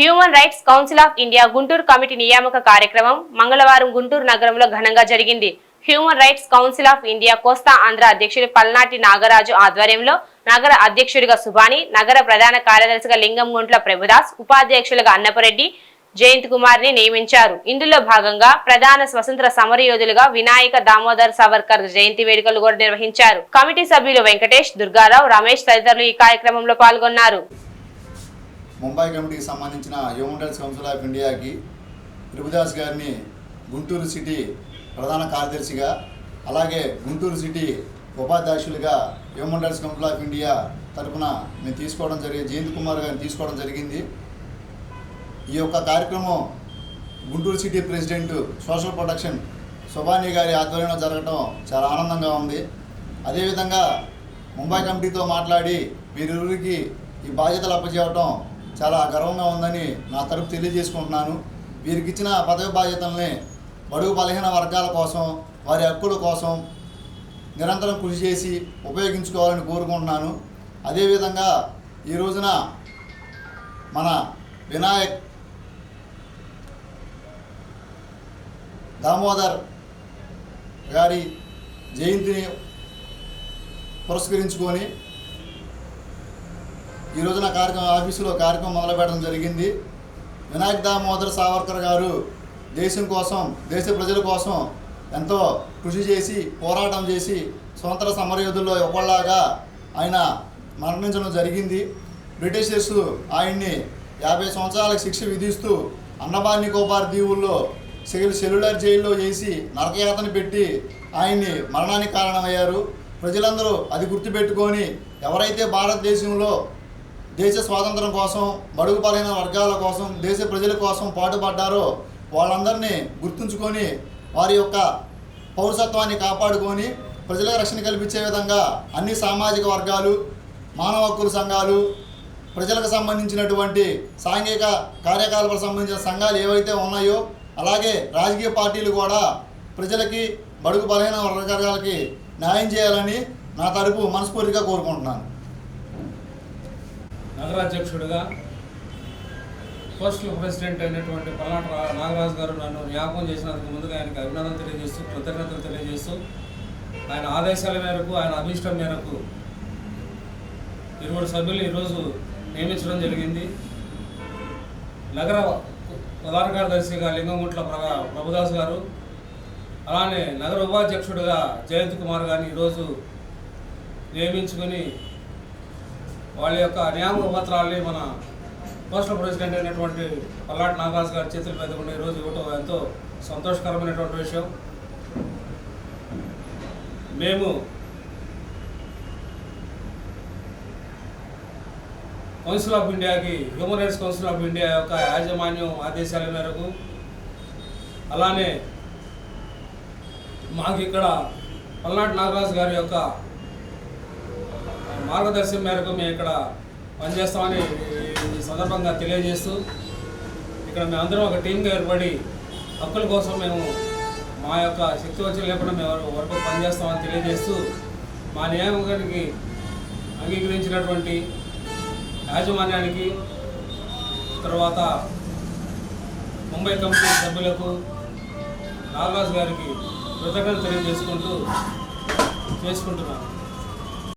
Human Rights Council of India Guntur committee నియామక కార్యక్రమం మంగళవారం గుంటూరు నగరంలో ఘనంగా జరిగింది. Human Rights Council of India Kosta Andhra అధ్యక్షుడు పల్నాటి నాగరాజు ఆధ్వర్యంలో నగర అధ్యక్షుడిగా సుబాని, నగర ప్రధాన కార్యదర్శిగా లింగంగుంట్ల ప్రభుదాస్, ఉపాధ్యక్షులుగా అన్నపరెడ్డి, జయంత్ కుమార్ ని నియమించారు. ఇందులో భాగంగా ప్రధాన స్వతంత్ర సమరయోధులుగా వినాయక దామోదర్ సావర్కర్ జయంతి వేడుకలు కూడా నిర్వహించారు. కమిటీ సభ్యులు వెంకటేష్, దుర్గారావు, రమేష్ తదితరులు ఈ కార్యక్రమంలో పాల్గొన్నారు. ముంబై కమిటీకి సంబంధించిన హ్యూమన్ రైట్స్ కౌన్సిల్ ఆఫ్ ఇండియాకి ప్రభుదాస్ గారిని గుంటూరు సిటీ ప్రధాన కార్యదర్శిగా, అలాగే గుంటూరు సిటీ ఉపాధ్యక్షులుగా Human Rights Council of India తరఫున మేము తీసుకోవడం జరిగింది. జయంత్ కుమార్ గారిని తీసుకోవడం జరిగింది. ఈ యొక్క కార్యక్రమం Guntur city president social protection Subani గారి ఆధ్వర్యంలో జరగడం చాలా ఆనందంగా ఉంది. అదేవిధంగా ముంబై కమిటీతో మాట్లాడి వీరిరువురికి ఈ బాధ్యతలు అప్పచెప్పడం చాలా గర్వంగా ఉందని నా తరపు తెలియజేసుకుంటున్నాను. వీరికి ఇచ్చిన పదవి బాధ్యతల్ని బడుగు బలహీన వర్గాల కోసం, వారి హక్కుల కోసం నిరంతరం కృషి చేసి ఉపయోగించుకోవాలని కోరుకుంటున్నాను. అదేవిధంగా ఈ రోజున మన వినాయక్ దామోదర్ గారి జయంతిని పురస్కరించుకొని ఈ రోజున ఆఫీసులో కార్యక్రమం మొదలుపెట్టడం జరిగింది. వినాయక్ దామోదర్ సావర్కర్ గారు దేశం కోసం, దేశ ప్రజల కోసం ఎంతో కృషి చేసి, పోరాటం చేసి, స్వతంత్ర సమరయోధుల్లో ఒకళ్ళలాగా ఆయన మరణించడం జరిగింది. బ్రిటిషర్స్ ఆయన్ని 50 సంవత్సరాలకు శిక్ష విధిస్తూ అన్నబాని కోపార్ దీవుల్లో సెల్యులర్ జైల్లో చేసి నరకయాతన పెట్టి ఆయన్ని మరణానికి కారణమయ్యారు. ప్రజలందరూ అది గుర్తుపెట్టుకొని ఎవరైతే భారతదేశంలో దేశ స్వాతంత్రం కోసం, బడుగు బలహీన వర్గాల కోసం, దేశ ప్రజల కోసం పాటుపడ్డారో వాళ్ళందరినీ గుర్తుంచుకొని వారి యొక్క పౌరసత్వాన్ని కాపాడుకొని ప్రజలకు రక్షణ కల్పించే విధంగా అన్ని సామాజిక వర్గాలు, మానవ హక్కుల సంఘాలు, ప్రజలకు సంబంధించినటువంటి సాంఘిక కార్యకలాపాలకు సంబంధించిన సంఘాలు ఏవైతే ఉన్నాయో, అలాగే రాజకీయ పార్టీలు కూడా ప్రజలకి, బడుగు బలహీన వర్గాలకి న్యాయం చేయాలని నా తరపు మనస్ఫూర్తిగా కోరుకుంటున్నాను. నగరాధ్యక్షుడిగా పోస్టల్ ప్రెసిడెంట్ అయినటువంటి పల్నాటి నాగరాజు గారు నన్ను జ్ఞాపకం చేసినందుకు ముందుగా ఆయనకు అభినందనలు తెలియజేస్తూ, కృతజ్ఞతలు తెలియజేస్తూ, ఆయన ఆదేశాల మేరకు, ఆయన అభీష్టం మేరకు 20 సభ్యులు ఈరోజు నియమించడం జరిగింది. నగర ప్రధాన కార్యదర్శిగా లింగంగుంట్ల ప్రభుదాస్ గారు, అలానే నగర ఉపాధ్యక్షుడిగా జయంత్ కుమార్ గారిని ఈరోజు నియమించుకొని వాళ్ళ యొక్క నియామక పత్రాలని మన పోస్టల్ ప్రెసిడెంట్ అయినటువంటి పల్నాటి నాగరాజు గారి చేతుల మీద కూడా ఈరోజు ఇవ్వటం ఎంతో సంతోషకరమైనటువంటి విషయం. మేము కౌన్సిల్ ఆఫ్ ఇండియాకి, human Rights Council of India యొక్క యాజమాన్యం ఆదేశాల మేరకు, అలానే మాకు ఇక్కడ పల్నాటి నాగరాజు గారి యొక్క మార్గదర్శనం మేరకు మేము ఇక్కడ పనిచేస్తామని ఈ సందర్భంగా తెలియజేస్తూ, ఇక్కడ మేమందరం ఒక టీంగా ఏర్పడి హక్కుల కోసం మేము మా యొక్క శక్తి వచ్చి లేకుండా మేము వరకు పనిచేస్తామని తెలియజేస్తూ, మా నియామకానికి అంగీకరించినటువంటి యాజమాన్యానికి, తర్వాత ముంబై కమిటీ సభ్యులకు, నాగరాజు గారికి కృతజ్ఞతలు తెలియజేసుకుంటున్నాను.